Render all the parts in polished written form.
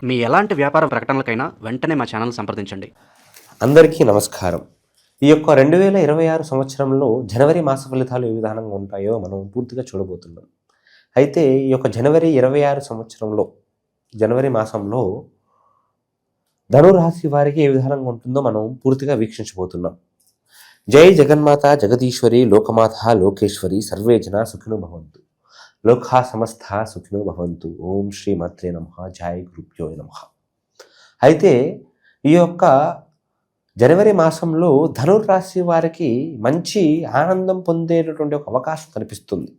మీ ఎలాంటి వ్యాపార ప్రకటనలకైనా వెంటనే మా ఛానల్ సంప్రదించండి. అందరికీ నమస్కారం. ఈ యొక్క 2026 సంవత్సరంలో జనవరి మాస ఫలితాలు ఏ విధానంగా ఉంటాయో మనం పూర్తిగా చూడబోతున్నాం. అయితే ఈ యొక్క జనవరి 26 సంవత్సరంలో జనవరి మాసంలో ధనురాశి వారికి ఏ విధానంగా ఉంటుందో మనం పూర్తిగా వీక్షించబోతున్నాం. జై జగన్మాత జగదీశ్వరి లోకమాత లోకేశ్వరి సర్వే జన సుఖినో భవంతు. లోకా సమస్త సుఖినో భవంతు. ఓం శ్రీ మాత్రే నమః. జై గురుభ్యో నమః. అయితే ఈ యొక్క జనవరి మాసంలో ధనుర్రాశి వారికి మంచి ఆనందం పొందేటటువంటి ఒక అవకాశం కనిపిస్తుంది.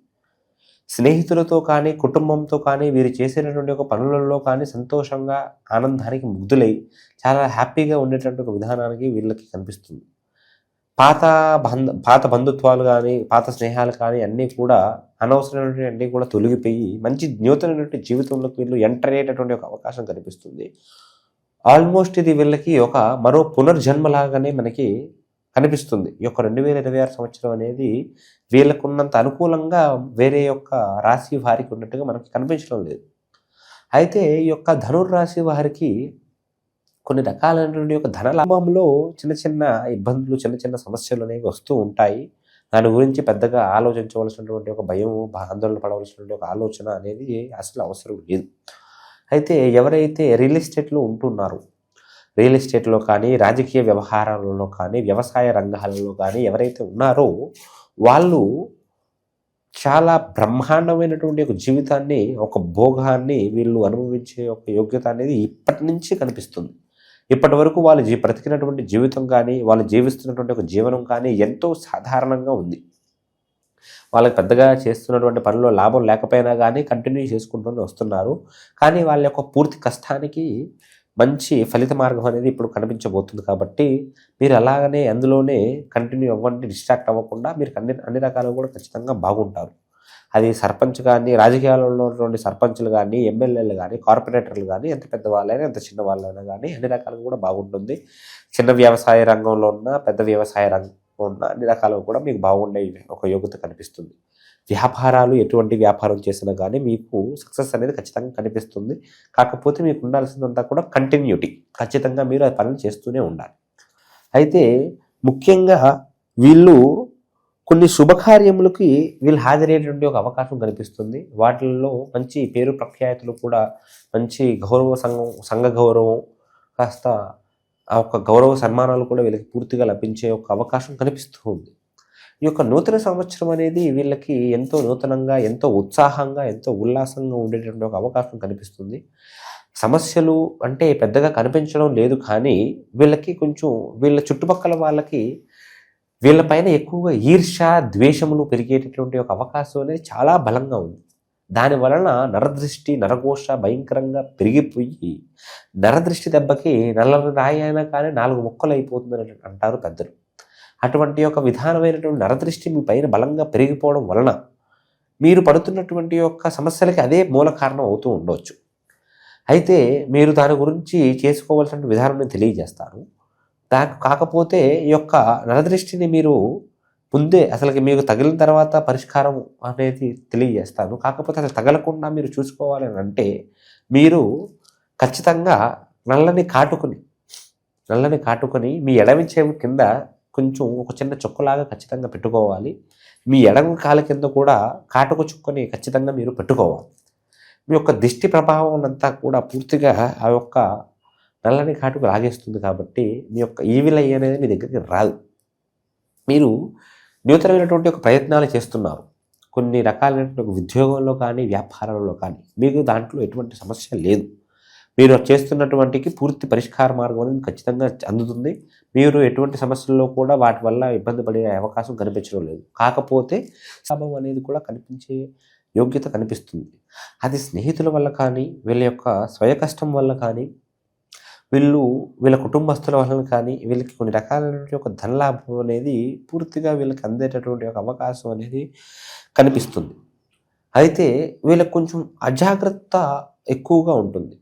స్నేహితులతో కానీ కుటుంబంతో కానీ వీరు చేసేటటువంటి ఒక పనులలో కానీ సంతోషంగా ఆనందానికి ముగ్ధులై చాలా హ్యాపీగా ఉండేటటువంటి ఒక విధానానికి వీళ్ళకి కనిపిస్తుంది. పాత బంధుత్వాలు కానీ పాత స్నేహాలు కానీ అన్నీ కూడా అనవసరమైనటువంటి అన్నీ కూడా తొలగిపోయి మంచి నూతనమైనటువంటి జీవితంలోకి వీళ్ళు ఎంటర్ అయ్యేటటువంటి ఒక అవకాశం కనిపిస్తుంది. ఆల్మోస్ట్ ఇది వీళ్ళకి ఒక మరో పునర్జన్మలాగానే మనకి కనిపిస్తుంది. ఈ యొక్క 2026 సంవత్సరం అనేది వీళ్ళకున్నంత అనుకూలంగా వేరే యొక్క రాశి వారికి ఉన్నట్టుగా మనకి కనిపించడం లేదు. అయితే ఈ యొక్క ధనుర్రాశి వారికి కొన్ని రకాలైనటువంటి యొక్క ధనలాభంలో చిన్న చిన్న ఇబ్బందులు చిన్న చిన్న సమస్యలు అనేవి వస్తూ ఉంటాయి. దాని గురించి పెద్దగా ఆలోచించవలసినటువంటి ఒక భయం ఆందోళన పడవలసినటువంటి ఒక ఆలోచన అనేది అసలు అవసరం లేదు. అయితే ఎవరైతే రియల్ ఎస్టేట్లో ఉంటున్నారో రియల్ ఎస్టేట్లో కానీ రాజకీయ వ్యవహారాలలో కానీ వ్యవసాయ రంగాలలో కానీ ఎవరైతే ఉన్నారో వాళ్ళు చాలా బ్రహ్మాండమైనటువంటి ఒక జీవితాన్ని ఒక భోగాన్ని వీళ్ళు అనుభవించే ఒక యోగ్యత అనేది ఇప్పటి నుంచి కనిపిస్తుంది. ఇప్పటి వరకు వాళ్ళు బ్రతికినటువంటి జీవితం కానీ వాళ్ళు జీవిస్తున్నటువంటి ఒక జీవనం కానీ ఎంతో సాధారణంగా ఉంది. వాళ్ళకి పెద్దగా చేస్తున్నటువంటి పనిలో లాభం లేకపోయినా కానీ కంటిన్యూ చేసుకుంటూనే వస్తున్నారు. కానీ వాళ్ళ యొక్క పూర్తి కష్టానికి మంచి ఫలిత మార్గం అనేది ఇప్పుడు కనిపించబోతుంది. కాబట్టి మీరు అలాగనే అందులోనే కంటిన్యూ అవ్వండి, డిస్ట్రాక్ట్ అవ్వకుండా మీరు అన్ని రకాలుగా కూడా ఖచ్చితంగా బాగుంటారు. అది సర్పంచ్ కానీ రాజకీయాలలో ఉన్నటువంటి సర్పంచులు కానీ ఎమ్మెల్యేలు కానీ కార్పొరేటర్లు కానీ ఎంత పెద్ద వాళ్ళైనా ఎంత చిన్న వాళ్ళైనా కానీ అన్ని రకాలుగా కూడా బాగుంటుంది. చిన్న వ్యవసాయ రంగంలో ఉన్న పెద్ద వ్యవసాయ రంగంలో ఉన్న అన్ని రకాలుగా కూడా మీకు బాగుండే ఒక యోగ్యత కనిపిస్తుంది. వ్యాపారాలు ఎటువంటి వ్యాపారం చేసినా కానీ మీకు సక్సెస్ అనేది ఖచ్చితంగా కనిపిస్తుంది. కాకపోతే మీకు ఉండాల్సిందంతా కూడా కంటిన్యూటీ, ఖచ్చితంగా మీరు ఆ పనులు చేస్తూనే ఉండాలి. అయితే ముఖ్యంగా వీళ్ళు కొన్ని శుభకార్యములకి వీళ్ళు హాజరయ్యేటువంటి ఒక అవకాశం కనిపిస్తుంది. వాటిల్లో మంచి పేరు ప్రఖ్యాతులు కూడా మంచి సంఘ గౌరవం కాస్త ఆ యొక్క గౌరవ సన్మానాలు కూడా వీళ్ళకి పూర్తిగా లభించే ఒక అవకాశం కనిపిస్తూ ఉంది. ఈ యొక్క నూతన సంవత్సరం అనేది వీళ్ళకి ఎంతో నూతనంగా ఎంతో ఉత్సాహంగా ఎంతో ఉల్లాసంగా ఉండేటువంటి ఒక అవకాశం కనిపిస్తుంది. సమస్యలు అంటే పెద్దగా కనిపించడం లేదు, కానీ వీళ్ళకి కొంచెం వీళ్ళ చుట్టుపక్కల వాళ్ళకి వీళ్ళపైన ఎక్కువగా ఈర్ష్య ద్వేషములు పెరిగేటటువంటి ఒక అవకాశం అనేది చాలా బలంగా ఉంది. దాని వలన నరదృష్టి నరఘోష భయంకరంగా పెరిగిపోయి నరదృష్టి దెబ్బకి నల్ల రాయి అయినా కానీ 4 ముక్కలు అయిపోతుందని అంటారు పెద్దలు. అటువంటి యొక్క విధానమైనటువంటి నరదృష్టి మీ పైన బలంగా పెరిగిపోవడం వలన మీరు పడుతున్నటువంటి యొక్క సమస్యలకి అదే మూల కారణం అవుతూ ఉండవచ్చు. అయితే మీరు దాని గురించి చేసుకోవాల్సిన విధానం నేను తెలియజేస్తాను. కాకపోతే ఈ యొక్క నరదృష్టిని మీరు ముందే అసలుకి మీకు తగిలిన తర్వాత పరిష్కారం అనేది తెలియజేస్తాను. కాకపోతే అసలు తగలకుండా మీరు చూసుకోవాలి అని అంటే మీరు ఖచ్చితంగా నల్లని కాటుకొని మీ ఎడమ చెవి కింద కొంచెం ఒక చిన్న చుక్కలాగా ఖచ్చితంగా పెట్టుకోవాలి. మీ ఎడమ కాలు కింద కూడా కాటుక చుక్కని ఖచ్చితంగా మీరు పెట్టుకోవాలి. మీ యొక్క దిష్టి ప్రభావం అంతా కూడా పూర్తిగా ఆ యొక్క నల్లని కాటుకు లాగేస్తుంది. కాబట్టి మీ యొక్క ఈవిల్ అయ్యి అనేది మీ దగ్గరికి రాదు. మీరు నూతనమైనటువంటి ఒక ప్రయత్నాలు చేస్తున్నారు. కొన్ని రకాలైనటువంటి ఉద్యోగంలో కానీ వ్యాపారాలలో కానీ మీకు దాంట్లో ఎటువంటి సమస్య లేదు. మీరు చేస్తున్నటువంటికి పూర్తి పరిష్కార మార్గం అనేది ఖచ్చితంగా అందుతుంది. మీరు ఎటువంటి సమస్యల్లో కూడా వాటి వల్ల ఇబ్బంది పడే అవకాశం కనిపించడం లేదు. కాకపోతే లాభం అనేది కూడా కనిపించే యోగ్యత కనిపిస్తుంది. అది స్నేహితుల వల్ల కానీ వీళ్ళ యొక్క స్వయ కష్టం వల్ల కానీ వీళ్ళ కుటుంబస్తుల వలన కానీ వీళ్ళకి కొన్ని రకాలైనటువంటి ఒక ధనలాభం అనేది పూర్తిగా వీళ్ళకి అందేటటువంటి ఒక అవకాశం అనేది కనిపిస్తుంది. అయితే వీళ్ళకి కొంచెం అజాగ్రత్త ఎక్కువగా ఉంటుంది.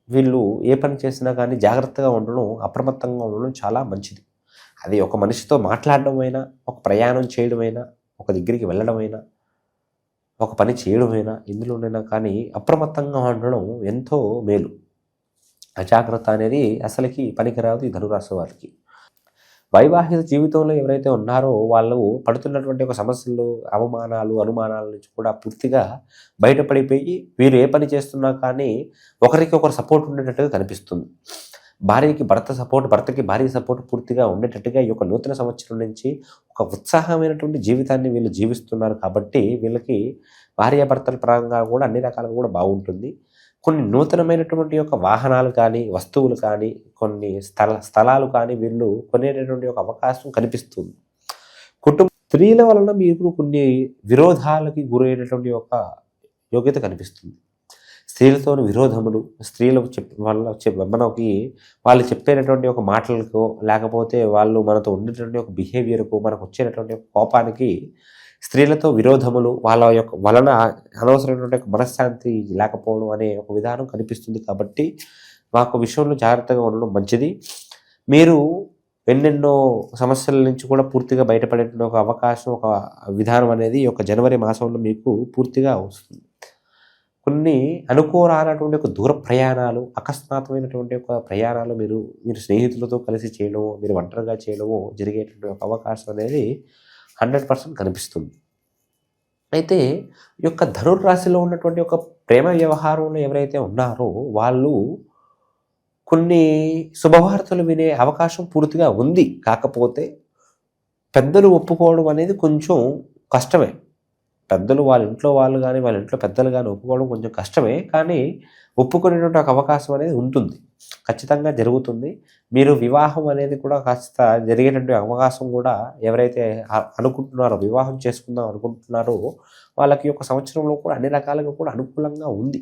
వీళ్ళు ఏ పని చేసినా కానీ జాగ్రత్తగా ఉండడం అప్రమత్తంగా ఉండడం చాలా మంచిది. అది ఒక మనిషితో మాట్లాడడమైనా ఒక ప్రయాణం చేయడమైనా ఒక దగ్గరికి వెళ్ళడమైనా ఒక పని చేయడమైనా ఇందులోనైనా కానీ అప్రమత్తంగా ఉండడం ఎంతో మేలు. అజాగ్రత్త అనేది అసలుకి పనికిరాదు ఈ ధనురాశి వారికి. వైవాహిక జీవితంలో ఎవరైతే ఉన్నారో వాళ్ళు పడుతున్నటువంటి ఒక సమస్యలు, అవమానాలు, అనుమానాల నుంచి కూడా పూర్తిగా బయటపడిపోయి వీరు ఏ పని చేస్తున్నా కానీ ఒకరికి ఒకరు సపోర్ట్ ఉండేటట్టుగా కనిపిస్తుంది. భార్యకి భర్త సపోర్ట్, భర్తకి భార్య సపోర్ట్ పూర్తిగా ఉండేటట్టుగా ఈ యొక్క నూతన సంవత్సరం నుంచి ఒక ఉత్సాహమైనటువంటి జీవితాన్ని వీళ్ళు జీవిస్తున్నారు కాబట్టి వీళ్ళకి భార్యాభర్తల పరంగా కూడా అన్ని రకాలుగా కూడా బాగుంటుంది. కొన్ని నూతనమైనటువంటి యొక్క వాహనాలు కానీ, వస్తువులు కానీ, కొన్ని స్థలాలు కానీ వీళ్ళు కొనేటటువంటి ఒక అవకాశం కనిపిస్తుంది. స్త్రీల వలన మీరు కొన్ని విరోధాలకి గురైనటువంటి ఒక యోగ్యత కనిపిస్తుంది. స్త్రీలతోని విరోధములు, స్త్రీలు మనకి వాళ్ళు చెప్పేటటువంటి ఒక మాటలకు, లేకపోతే వాళ్ళు మనతో ఉండేటువంటి ఒక బిహేవియర్కు, మనకు వచ్చేటటువంటి ఒక కోపానికి స్త్రీలతో విరోధములు, వాళ్ళ యొక్క వలన అనవసరమైనటువంటి ఒక మనశ్శాంతి లేకపోవడం అనే ఒక విధానం కనిపిస్తుంది. కాబట్టి మాకు విషయంలో జాగ్రత్తగా ఉండడం మంచిది. మీరు ఎన్నెన్నో సమస్యల నుంచి కూడా పూర్తిగా బయటపడేటువంటి ఒక అవకాశం, ఒక విధానం అనేది ఈ యొక్క జనవరి మాసంలో మీకు పూర్తిగా వస్తుంది. కొన్ని అనుకోరానటువంటి ఒక దూర ప్రయాణాలు, అకస్మాత్తమైనటువంటి ఒక ప్రయాణాలు మీరు స్నేహితులతో కలిసి చేయడము, మీరు ఒంటరిగా చేయడము జరిగేటువంటి ఒక అవకాశం అనేది 100% కనిపిస్తుంది. అయితే ఈ యొక్క ధనుర్రాశిలో ఉన్నటువంటి ఒక ప్రేమ వ్యవహారంలో ఎవరైతే ఉన్నారో వాళ్ళు కొన్ని శుభవార్తలు వినే అవకాశం పూర్తిగా ఉంది. కాకపోతే పెద్దలు ఒప్పుకోవడం అనేది కొంచెం కష్టమే. పెద్దలు వాళ్ళ ఇంట్లో వాళ్ళు కానీ, వాళ్ళ ఇంట్లో పెద్దలు కానీ ఒప్పుకోవడం కొంచెం కష్టమే. కానీ ఒప్పుకునేటువంటి ఒక అవకాశం అనేది ఉంటుంది, ఖచ్చితంగా జరుగుతుంది. మీరు వివాహం అనేది కూడా కాస్త జరిగేటువంటి అవకాశం కూడా ఎవరైతే అనుకుంటున్నారో, వివాహం చేసుకుందాం అనుకుంటున్నారో వాళ్ళకి ఒక సంవత్సరంలో కూడా అన్ని రకాలుగా కూడా అనుకూలంగా ఉంది.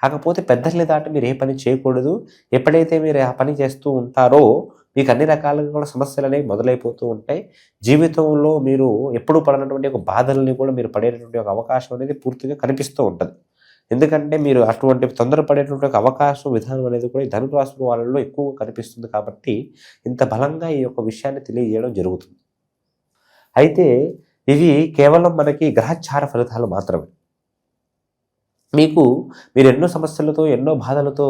కాకపోతే పెద్దల్ని దాటి మీరు ఏ పని చేయకూడదు. ఎప్పుడైతే మీరు ఆ పని చేస్తూ ఉంటారో మీకు అన్ని రకాలుగా కూడా సమస్యలు అనేవి మొదలైపోతూ ఉంటాయి. జీవితంలో మీరు ఎప్పుడూ పడినటువంటి ఒక బాధల్ని కూడా మీరు పడేటటువంటి ఒక అవకాశం అనేది పూర్తిగా కనిపిస్తూ ఉంటుంది. ఎందుకంటే మీరు అటువంటి తొందరపడేటువంటి ఒక అవకాశం విధానం అనేది కూడా ఈ ధనురాశి వాళ్ళలో ఎక్కువగా కనిపిస్తుంది. కాబట్టి ఇంత బలంగా ఈ యొక్క విషయాన్ని తెలియజేయడం జరుగుతుంది. అయితే ఇవి కేవలం మనకి గ్రహచార ఫలితాలు మాత్రమే. మీరు ఎన్నో సమస్యలతో, ఎన్నో బాధలతో,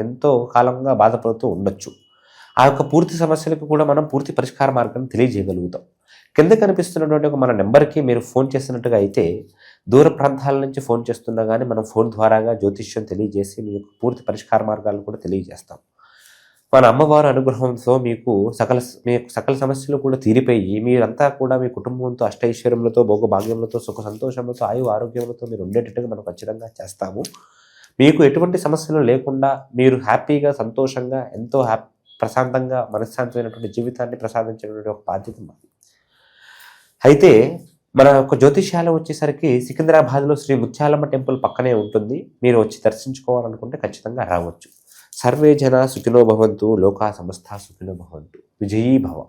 ఎంతో కాలంగా బాధపడుతూ ఉండొచ్చు. ఆ యొక్క పూర్తి సమస్యలకు కూడా మనం పూర్తి పరిష్కార మార్గాన్ని తెలియజేయగలుగుతాం. కింద కనిపిస్తున్నటువంటి ఒక మన నెంబర్కి మీరు ఫోన్ చేసినట్టుగా అయితే, దూర ప్రాంతాల నుంచి ఫోన్ చేస్తున్నా కానీ మనం ఫోన్ ద్వారాగా జ్యోతిష్యం తెలియజేసి మీ యొక్క పూర్తి పరిష్కార మార్గాలను కూడా తెలియజేస్తాం. మన అమ్మవారి అనుగ్రహంతో మీకు సకల సమస్యలు కూడా తీరిపోయి మీరంతా కూడా మీ కుటుంబంతో అష్టైశ్వర్యములతో, భోగభాగ్యములతో, సుఖ సంతోషములతో, ఆయువు ఆరోగ్యములతో మీరు ఉండేటట్టుగా మనం ఖచ్చితంగా చేస్తాము. మీకు ఎటువంటి సమస్యలు లేకుండా మీరు హ్యాపీగా, సంతోషంగా, ఎంతో ప్రశాంతంగా, మనశ్శాంతమైనటువంటి జీవితాన్ని ప్రసాదించేటువంటి ఒక బాధ్యత మాది. అయితే మన యొక్క జ్యోతిష్యాలు వచ్చేసరికి సికింద్రాబాద్లో శ్రీ ముత్యాలమ్మ టెంపుల్ పక్కనే ఉంటుంది. మీరు వచ్చి దర్శించుకోవాలనుకుంటే ఖచ్చితంగా రావచ్చు. సర్వే జన సుఖినో భవంతు, లోకా సమస్త సుఖినో భవంతు. విజయీ భవ.